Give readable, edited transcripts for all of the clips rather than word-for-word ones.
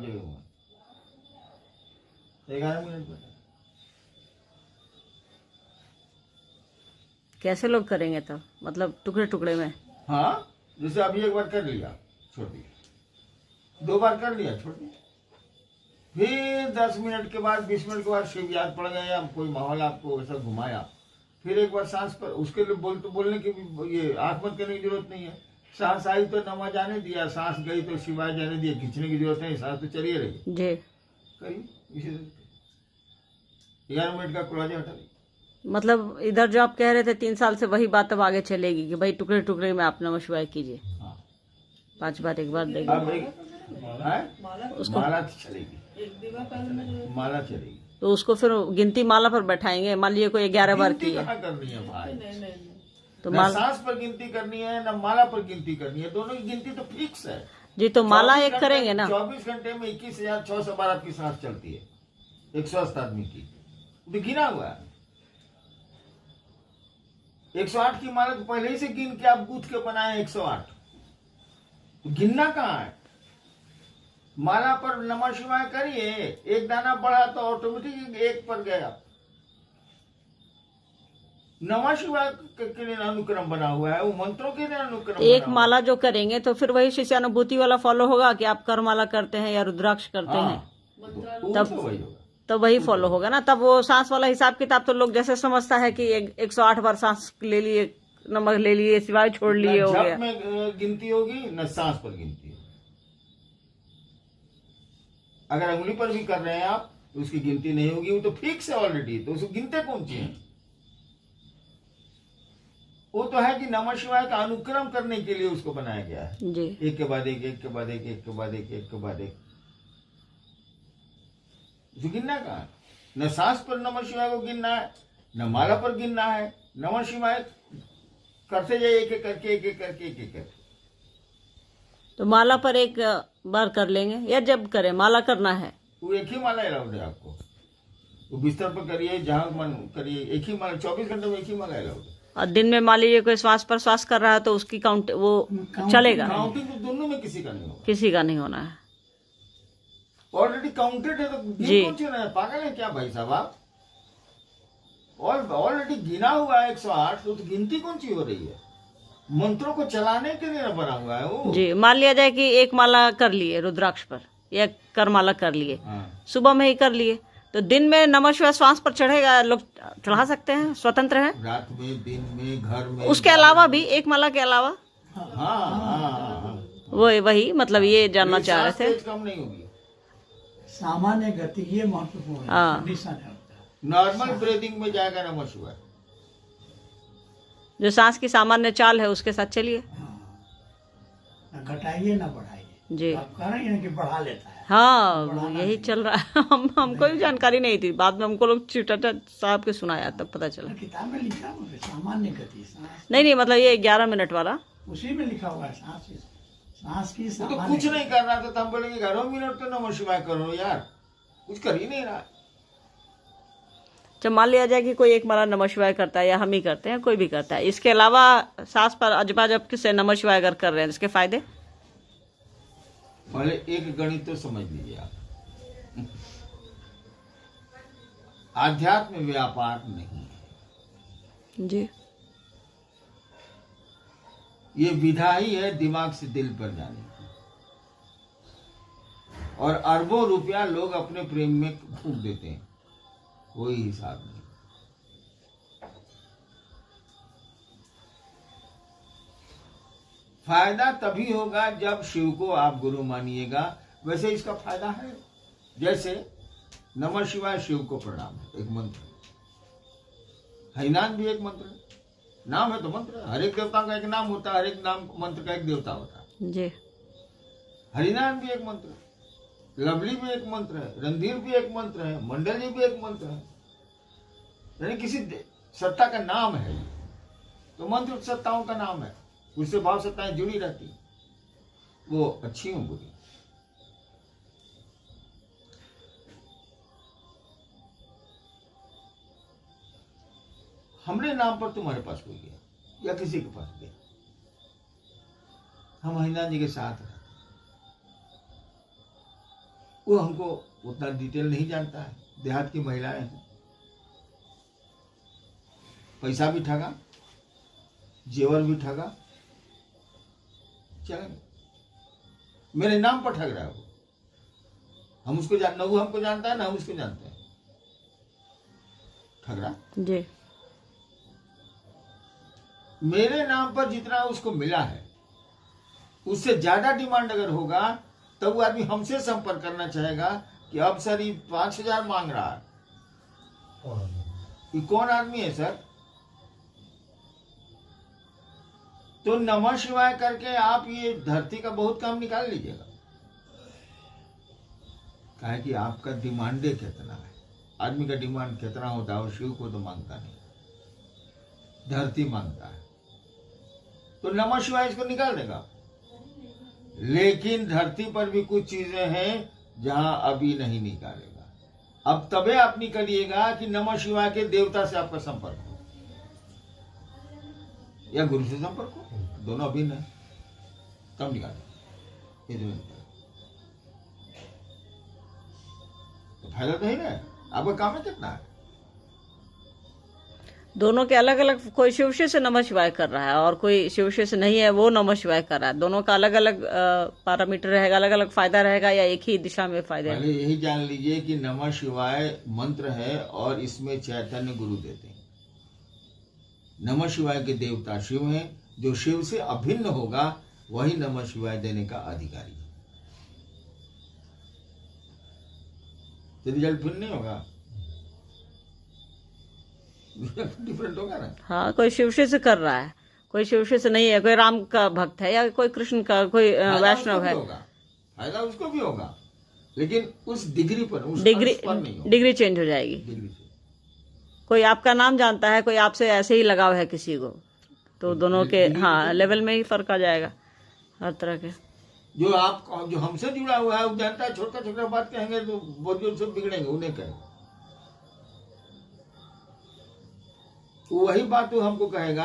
जगह हुआ 11 मिनट में। कैसे लोग करेंगे तब, मतलब टुकड़े टुकड़े में? हाँ, जैसे अभी एक बार कर लिया छोड़ दिया, 2 बार कर लिया छोड़ दिया, फिर 10 मिनट के बाद 20 मिनट के बाद शिव याद पड़ गया या कोई माहौल आपको ऐसा घुमाया, फिर एक बार सांस पर, उसके लिए बोलने की ये आंख बंद करने की जरूरत नहीं है। सांस आई तो नमा जाने दिया, सांस गई तो शिवाय जाने दिया, खींचने की जरूरत नहीं, सांस तो चलिए रही जी। करिए इसी 11 मिनट का कुलाजा हटा दी। मतलब इधर जो आप कह रहे थे 3 साल से, वही बात अब आगे चलेगी कि भाई टुकड़े टुकड़े में आप नमः शिवाय कीजिए। हाँ। 5 बार एक बार देगी उसको, माला चलेगी, माला चलेगी तो उसको फिर गिनती माला पर बैठाएंगे। मान लीजिए कोई 11 बार की है, करनी है भाई, तो न सांस पर गिनती करनी है न माला पर गिनती करनी है, दोनों की गिनती तो फिक्स है जी। तो माला एक करेंगे ना, 24 घंटे में 21,600 बार आपकी सांस चलती है, 180 आदमी की, तो गिना हुआ है। 108 की माला तो पहले ही से गिन के आप गूंथ के बनाए 108, तो गिनना कहाँ है। माला पर नमः शिवाय करिए, एक दाना बढ़ा तो ऑटोमेटिक 1 पर गया। नमः शिवाय के लिए अनुक्रम बना हुआ है, वो मंत्रों के लिए अनुक्रम। एक माला जो करेंगे तो फिर वही शिष्यानुभूति वाला फॉलो होगा कि आप कर माला करते हैं या रुद्राक्ष करते हैं, तब वही फॉलो होगा ना। तब वो सांस वाला हिसाब किताब तो लोग जैसे समझता है कि 108 बार सांस ले लिए, नमक ले लिए, शिवाय छोड़ लिए, हो गया। में गिनती होगी न सांस पर गिनती होगी। अगर अंगुली पर भी कर रहे हैं आप तो उसकी गिनती नहीं होगी, वो तो फिक्स है ऑलरेडी, तो उसको गिनते कौन सी है। वो तो है कि नमः शिवाय का अनुक्रम करने के लिए उसको बनाया गया है जी। एक के बाद एक, एक के बाद एक, एक के बाद एक, एक के बाद एक। गिनना कहा है, न सांस पर नमः शिवाय को गिनना है, न माला पर गिनना है। नमः शिवाय करते जाइए एक एक करके, एक एक करके, एक एक करके। तो माला पर एक बार कर लेंगे या जब करें माला करना है, वो एक ही माला अलाउड है आपको, वो बिस्तर पर करिए, जहां मन करिए, एक ही माला, 24 घंटे में एक ही माला अलाउड है। और दिन में मान लीजिए कोई श्वास पर श्वास कर रहा है तो उसकी काउंट वो चलेगा। काउंटिंग तो दोनों में किसी का नहीं होगा, किसी का नहीं होना है, ऑलरेडी काउंटेड है, तो जी। कौन सी रहे हैं, पागल है क्या भाई साहब आप। ऑलरेडी गिना हुआ है 108, तो गिनती कौन सी हो रही है। मंत्रों को चलाने के लिए बना हुआ है वो। जी। मान लिया जाए कि एक माला कर लिए रुद्राक्ष पर या कर माला कर लिए, सुबह में ही कर लिए, तो दिन में नमः शिवाय श्वास पर चढ़ेगा, लोग चढ़ा सकते हैं, स्वतंत्र है। रात में, दिन में, घर में, उसके अलावा भी एक माला के अलावा हाँ। वही मतलब ये जानना चाह रहे थे। कम नहीं होगी, सामान्य गति ये महत्वपूर्ण हाँ। कंडीशन है। नॉर्मल ब्रीदिंग में जाएगा नमः शिवाय। जो सांस की सामान्य चाल है उसके साथ चलिए। न घटाइए न बढ़ाइए। जी। आप कह रहे हैं कि बढ़ा लेता है। हाँ, यही चल रहा है। हमको भी जानकारी नहीं थी, बाद में हमको लोग चिटाटा साहब के सुनाया तब पता चला। किताब में लिखा हुआ है सामान्य गति, सांस नहीं, मतलब ये 11 मिनट वाला उसी में लिखा हुआ है। सांस की तो सामान्य कुछ नहीं कर रहा था, तो हम बोलेंगे 11 मिनट तो नमः शिवाय करो यार, कुछ कर ही नहीं रहा। जब मान लिया जाए कि कोई एक माला नमः शिवाय करता है या हम ही करते हैं, कोई भी करता है, इसके अलावा सांस पर अजबा जब किससे नमः शिवाय अगर कर रहे हैं, इसके फायदे। पहले एक गणित तो समझ लीजिए आप, आध्यात्म व्यापार नहीं है जी। ये विधा ही है दिमाग से दिल पर जाने की, और अरबों रुपया लोग अपने प्रेम में फूंक देते हैं, कोई हिसाब नहीं। फायदा तभी होगा जब शिव को आप गुरु मानिएगा। वैसे इसका फायदा है, जैसे नमः शिवाय शिव को प्रणाम, एक मंत्र, हरिनाम भी एक मंत्र है, नाम है तो मंत्र है। हर एक देवता का एक नाम होता है, हर एक नाम मंत्र का एक देवता होता है जी। हरिनाम भी एक मंत्र है, लवली भी एक मंत्र है, रणधीर भी एक मंत्र है, मंडली भी एक मंत्र है, यानी किसी सत्ता का नाम है। तो मंत्र सत्ताओं का नाम है, उससे भाव सत्ताएं जुड़ी रहती, वो अच्छी हो बुरी। हमने नाम पर तुम्हारे पास कोई गया या किसी के पास गया, हम हरिनाथ जी के साथ रहते, वो हमको उतना डिटेल नहीं जानता है, देहात की महिलाएं हैं। पैसा भी ठगा, जेवर भी ठगा, चलेंगे मेरे नाम पर ठग रहा है वो। हम उसको न वो हमको जानता है ना हम उसको जानते हैं, ठग रहा जी। मेरे नाम पर जितना उसको मिला है उससे ज्यादा डिमांड अगर होगा तब वो आदमी हमसे संपर्क करना चाहेगा कि अब सर ये 5,000 मांग रहा है, ये कौन आदमी है सर? तो नमः शिवाय करके आप ये धरती का बहुत काम निकाल लीजिएगा। कहा कि आपका डिमांडे कितना है, आदमी का डिमांड कितना होता है, और शिव को तो मांगता नहीं, धरती मांगता है। तो नमः शिवाय इसको निकाल देगा। लेकिन धरती पर भी कुछ चीजें हैं जहां अभी नहीं निकालेगा। अब तबे आप निकलिएगा कि नमः शिवाय के देवता से आपका संपर्क हो या गुरु से संपर्क हो, दोनों अभिन्न है, तब निकाले। तो फायदा तो है ना, आपका काम है कितना है। दोनों के अलग अलग, कोई शिवशे से नमः शिवाय कर रहा है और कोई शिवशे से नहीं है वो नमः शिवाय कर रहा है। दोनों का अलग अलग पैरामीटर रहेगा, अलग अलग फायदा रहेगा, या एक ही दिशा में फायदा? पहले यही जान लीजिए कि नमः शिवाय मंत्र है और इसमें चैतन्य गुरु देते हैं। नमः शिवाय के देवता शिव हैं, जो शिव से अभिन्न होगा वही नमः शिवाय देने का अधिकारी है। तो रिजल्ट फिर नहीं होगा, डिफरेंट होगा ना। हाँ, कोई शिवशे से कर रहा है, कोई शिवशे से नहीं है, कोई राम का भक्त है या कोई कृष्ण का, कोई वैष्णव है, फायदा उसको भी होगा, लेकिन उस डिग्री पर, उस डिग्री पर नहीं होगा। डिग्री चेंज हो जाएगी। डिग्री से कोई आपका नाम जानता है, कोई आपसे ऐसे ही लगाव है किसी को, तो दोनों के हाँ लेवल में ही फर्क आ जाएगा हर तरह के। जो हमसे जुड़ा हुआ है वो जानता है, छोटा छोटा बात कहेंगे तो बहुत जोर से बिगड़ेंगे, उन्हें कहेंगे। वही बात वो हमको कहेगा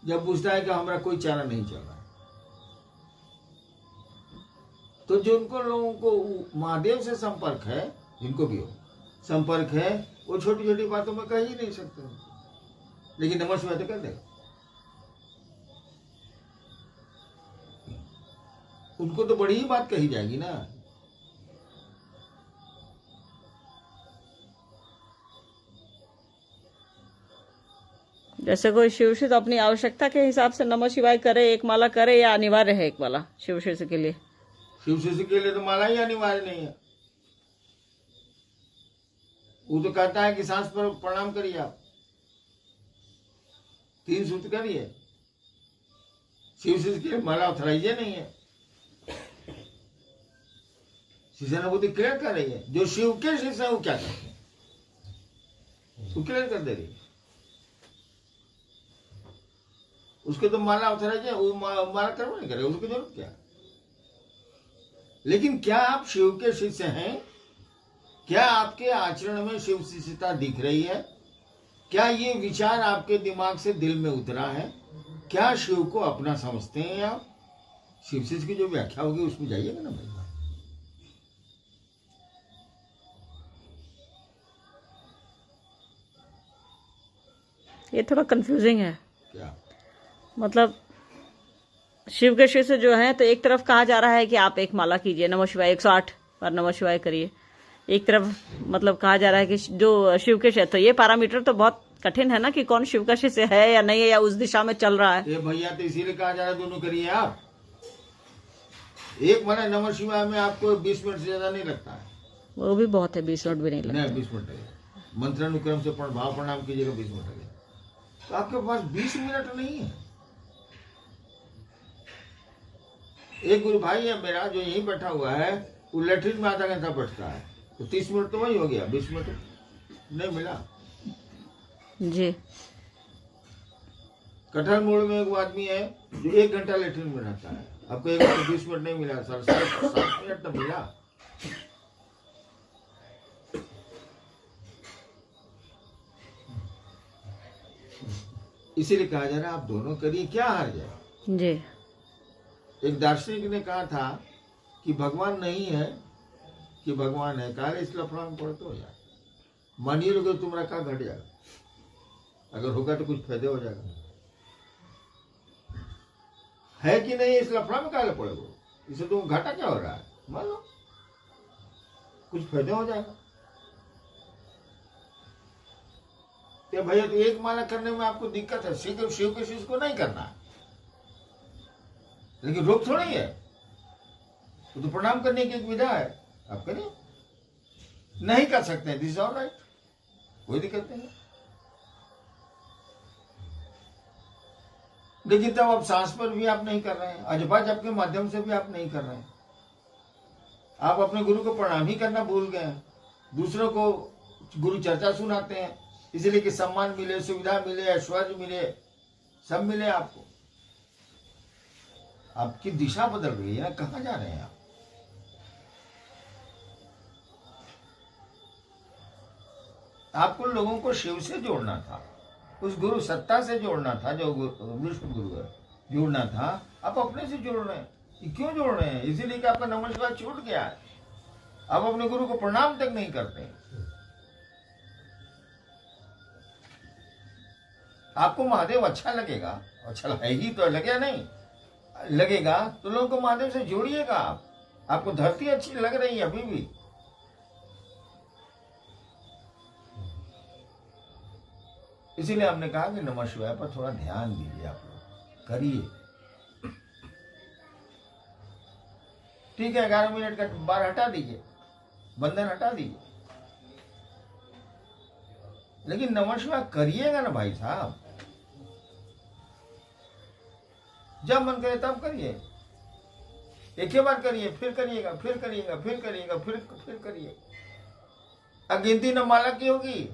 जब पूछता है कि हमारा कोई चारा नहीं चल रहा है। तो जो उनको लोगों को महादेव से संपर्क है, जिनको भी हो संपर्क है, वो छोटी छोटी बातों में कह ही नहीं सकते, लेकिन नमः शिवाय तो कर देगा। उनको तो बड़ी ही बात कही जाएगी ना। जैसे कोई शिवशे तो अपनी आवश्यकता के हिसाब से नमः शिवाय करे, एक माला करे, या अनिवार्य है एक माला शिवशे के लिए? शिवशे के लिए तो माला ही अनिवार्य नहीं है। वो तो कहता है कि सांस पर प्रणाम करिए, आप 3 सूत्र करिए। शिवशे के लिए माला ऑथराइज नहीं है। शिष्यानुभूति क्लियर कर रही है, जो शिव के शिष्य है वो क्या करते हैं वो क्लियर कर दे रही है। उसके तो माला ऑथराइज है, वो माला करवा नहीं करे, उसकी जरूरत क्या। लेकिन क्या आप शिव के शिष्य हैं? क्या आपके आचरण में शिव शिष्यता दिख रही है? क्या ये विचार आपके दिमाग से दिल में उतरा है? क्या शिव को अपना समझते हैं आप? शिव शिष्य की जो व्याख्या होगी उसमें जाइएगा ना भाई। ये थोड़ा कंफ्यूजिंग है। क्या मतलब शिव के शिष्य जो है, तो एक तरफ कहा जा रहा है कि आप एक माला कीजिए, नमः शिवाय 108 बार नमः शिवाय करिए। एक तरफ मतलब कहा जा रहा है कि जो शिव के शिष्य, तो ये पैरामीटर तो बहुत कठिन है ना कि कौन शिव का शिष्य है या नहीं है, या उस दिशा में चल रहा है। ये भैया तो इसीलिए कहा जा रहा है दोनों करिए आप। एक महीना नमः शिवाय में आपको 20 मिनट से ज्यादा नहीं लगता है। वो भी बहुत है, 20 मिनट भी नहीं लगता। नहीं, 20 मिनट लगेगा। मंत्रानुक्रम से भाव प्रणाम कीजिएगा, 20 मिनट लगेगा। तो आपके पास 20 मिनट नहीं है। एक गुरु भाई है मेरा जो यहीं बैठा हुआ है, वो लेटरिन में आधा घंटा बैठता है, तो 30 मिनट तो वही हो गया, 20 मिनट नहीं मिला जी। कटहल मोड़ में एक आदमी है जो 1 घंटा लेटरिन में रहता है, आपको 1 घंटा 20 मिनट नहीं मिला सर, 7 मिनट तो मिला। इसीलिए कहा जा रहा है आप दोनों करिए, क्या हार जाए जी। एक दार्शनिक ने कहा था कि भगवान नहीं है कि भगवान है, काले इस लफड़ा में पड़ते हो जाए। मानिए लोगे तुम्हारा क्या घट जाएगा, अगर होगा तो कुछ फायदे हो जाएगा। है कि नहीं, इस लफड़ा में काले पड़ेगा, इसे तुम घाटा क्या हो रहा है, मान लो कुछ फायदे हो जाएगा। तो भैया तो एक माला करने में आपको दिक्कत है, शिव के शिष्य को नहीं करना है, लेकिन रोक थोड़ी है, वो तो प्रणाम करने की एक विधा है, आप करिए। नहीं कर सकते हैं, दिस इज ऑल राइट, कोई दिक्कत नहीं। लेकिन तब आप सांस पर भी आप नहीं कर रहे हैं, अजपा जप के माध्यम से भी आप नहीं कर रहे हैं, आप अपने गुरु को प्रणाम ही करना भूल गए हैं। दूसरों को गुरु चर्चा सुनाते हैं इसलिए कि सम्मान मिले, सुविधा मिले, ऐश्वर्य मिले, सब मिले आपको। आपकी दिशा बदल रही है ना, कहाँ जा रहे हैं आप? आपको लोगों को शिव से जोड़ना था, उस गुरु सत्ता से जोड़ना था, जो विष्णु गुरु है, जोड़ना था। आप अपने से जोड़ रहे हैं, क्यों जोड़ रहे हैं? इसीलिए कि आपका नमस्कार छूट गया है, आप अपने गुरु को प्रणाम तक नहीं करते। आपको महादेव अच्छा लगेगा, अच्छा है ही तो, लगे नहीं लगेगा तो लोगों को महादेव से जोड़िएगा। आपको धरती अच्छी लग रही है अभी भी, इसीलिए हमने कहा कि नमः शिवाय पर थोड़ा ध्यान दीजिए, आप लोग करिए। ठीक है, 11 मिनट का बार हटा दीजिए, बंधन हटा दीजिए, लेकिन नमः शिवाय करिएगा ना भाई साहब। जब मन करे तब करिए, एक ही बार करिए, फिर करिएगा, फिर करिएगा, फिर करिएगा, फिर करिए। अगिनती न माला की होगी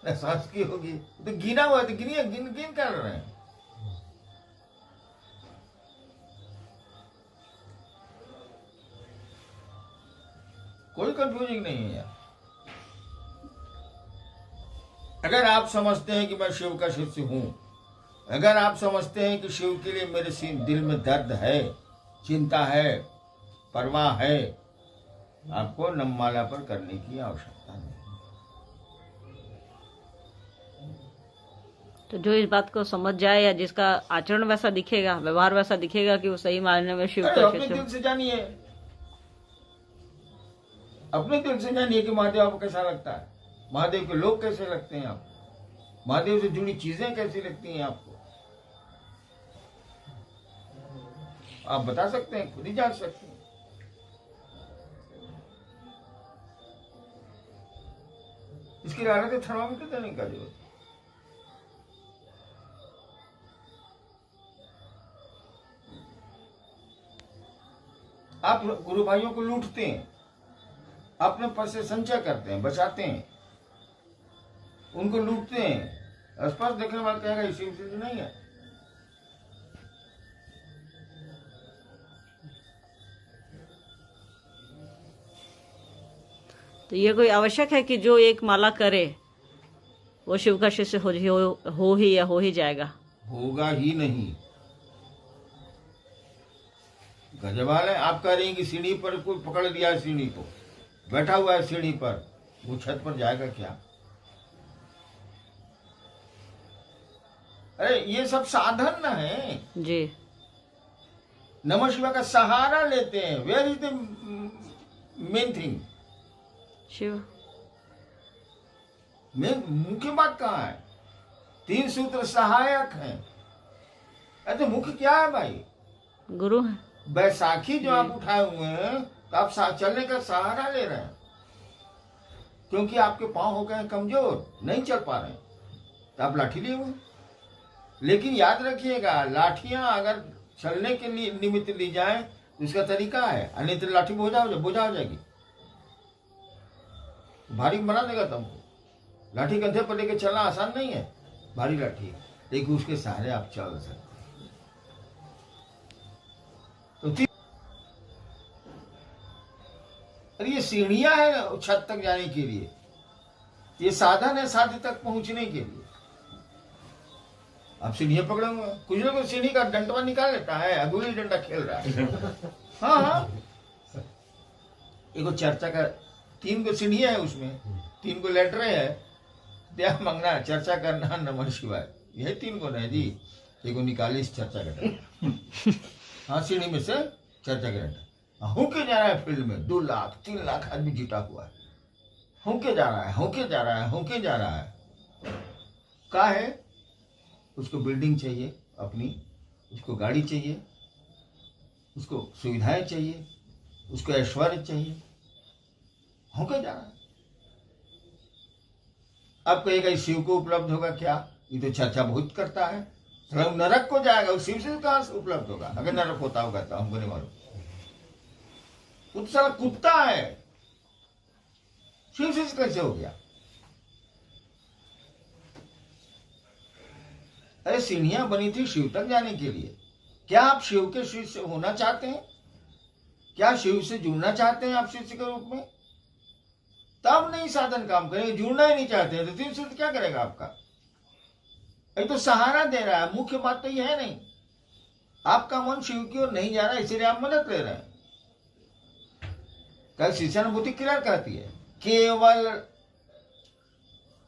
न सांस की होगी, तो गिना हुआ तो गिनिए, गिन गिन कर रहे हैं। कोई कंफ्यूजिंग नहीं है यार। अगर आप समझते हैं कि मैं शिव का शिष्य हूं, अगर आप समझते हैं कि शिव के लिए मेरे दिल में दर्द है, चिंता है, परवाह है, आपको नममाला पर करने की आवश्यकता नहीं। तो जो इस बात को समझ जाए या जिसका आचरण वैसा दिखेगा, व्यवहार वैसा दिखेगा कि वो सही मायने में शिव का अपने दिल से जानिए, अपने दिल से जानिए कि महादेव आपको कैसा लगता है, महादेव के लोग कैसे लगते हैं आपको, महादेव से जुड़ी चीजें कैसी लगती हैं आपको। आप बता सकते हैं, खुद ही जान सकते हैं। इसकी हालत है थर्मामीटर देने का जरूरत। आप गुरु भाइयों को लूटते हैं, अपने पास से संचय करते हैं, बचाते हैं, उनको लूटते हैं। स्पष्ट देखने वाला कहेगा ये शिव से नहीं है। तो ये कोई आवश्यक है कि जो एक माला करे वो शिव का शिष्य हो ही जाएगा? होगा ही नहीं। गजबाल है, आप कह रही हैं कि सीढ़ी पर कोई पकड़ लिया है, सीढ़ी को बैठा हुआ है सीढ़ी पर, वो छत पर जाएगा क्या? अरे ये सब साधन न है जी। नमः शिवाय का सहारा लेते हैं। Where is the main thing? शिव मेन मुख्य बात कहाँ है? 3 सूत्र सहायक हैं। अरे मुख्य क्या है भाई? गुरु है। बैसाखी जो आप उठाए हुए हैं, तो आप चलने का सहारा ले रहे हैं, क्योंकि आपके पांव हो गए कमजोर, नहीं चल पा रहे हैं, तो आप लाठी लिए हुए। लेकिन याद रखिएगा, लाठियां अगर चलने के लिए निमित्त ली जाए तो इसका तरीका है, अन्यथा लाठी बोझा हो जाएगी, भारी बना देगा तुमको। लाठी कंधे पर लेके चलना आसान नहीं है, भारी लाठी है, लेकिन उसके सहारे आप चल सकते। तो अरे ये सीढ़ियां हैं छत तक जाने के लिए, ये साधन है साध्य तक पहुंचने के लिए। आप सीढ़ियां पकड़े हुए, कुछ लोग सीढ़ी का डंडवा निकाल लेता है, गुल्ली डंडा खेल रहा है। हाँ, एगो चर्चा का 3 को सीढ़ियाँ है उसमें, 3 को लेटरें है, दया मांगना, चर्चा करना, नमः शिवाय, यही 3 को है जी। देखो निकाली इस चर्चा का हाँ, सीढ़ी में से चर्चा का होके जा रहा है फील्ड में, 2 लाख 3 लाख आदमी जुटा हुआ है, होके जा रहा है, होके जा रहा है, होके जा रहा है। क्या है? उसको बिल्डिंग चाहिए अपनी, उसको गाड़ी चाहिए, उसको सुविधाएं चाहिए, उसको ऐश्वर्य चाहिए, होके जा रहा है। अब कहेगा शिव को उपलब्ध होगा क्या? ये तो चर्चा बहुत करता है, स्वयं नरक को जाएगा, उस शिव से कहां से उपलब्ध होगा? अगर नरक होता होगा तो हमको नहीं मालूम। वो तो साला कुत्ता है, शिव से कैसे हो गया? अरे सीढ़ियां बनी थी शिव तक जाने के लिए। क्या आप शिव के शिष्य होना चाहते हैं? क्या शिव से जुड़ना चाहते हैं आप शिष्य के रूप में? तब नहीं साधन काम करेंगे। जुड़ना ही नहीं चाहते हैं तो शिव से क्या करेगा आपका? ये तो सहारा दे रहा है, मुख्य बात तो ये है नहीं। आपका मन शिव की ओर नहीं जा रहा, इसीलिए आप मदद ले रहे हैं। कल शिष्यानुभूति क्लियर कहती है, केवल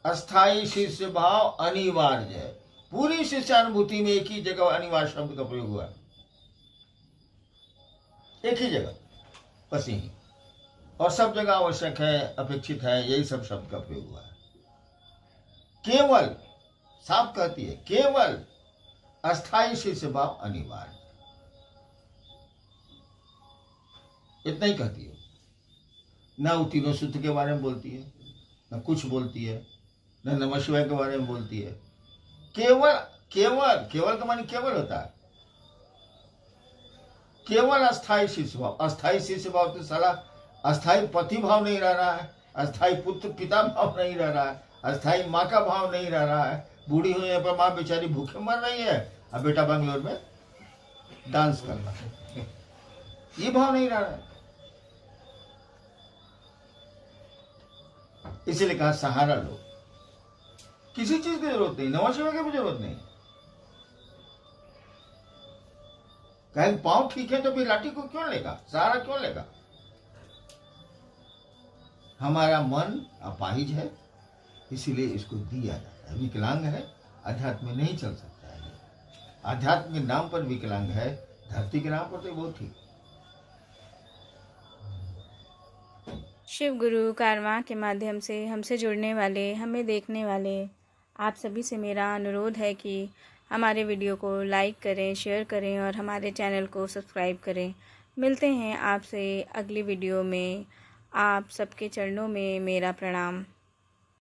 अस्थाई शिष्य भाव अनिवार्य है। पूरी शिष्यानुभूति में एक ही जगह अनिवार्य शब्द का प्रयोग हुआ, एक ही जगह, बस यही, और सब जगह आवश्यक है, अपेक्षित है, यही सब शब्द का प्रयोग हुआ है। केवल, साफ कहती है, केवल अस्थाई शिष्य भाव अनिवार्य, इतना ही कहती है। ना वो तीनों सूत्र के बारे में बोलती है, ना कुछ बोलती है, ना नमः शिवाय के बारे में बोलती है। केवल, केवल, केवल का मानी केवल होता है, केवल अस्थाई शिष्य भाव। अस्थाई शिष्य भाव तो साला अस्थाई पति भाव नहीं रह रहा है, अस्थाई पुत्र पिता भाव नहीं रह रहा है, अस्थाई माँ का भाव नहीं रह रहा है। बूढ़ी होने पर माँ बेचारी भूखे मर रही है, अब बेटा बंगलोर में डांस कर रहा है, ये भाव नहीं रह रहा है। इसीलिए कहा सहारा लो, किसी चीज की जरूरत नहीं, नमः शिवाय की भी जरूरत नहीं। कहीं पांव ठीक है तो फिर लाठी को क्यों लेगा, सहारा क्यों लेगा? हमारा मन अपाहिज है, इसीलिए इसको दिया जाता है। विकलांग है, अध्यात्म में नहीं चल सकता है। अध्यात्म के नाम पर विकलांग है, धरती के नाम पर तो बहुत ठीक। शिव गुरु कारवां के माध्यम से हमसे जुड़ने वाले, हमें देखने वाले आप सभी से मेरा अनुरोध है कि हमारे वीडियो को लाइक करें, शेयर करें और हमारे चैनल को सब्सक्राइब करें। मिलते हैं आपसे अगली वीडियो में। आप सबके चरणों में मेरा प्रणाम।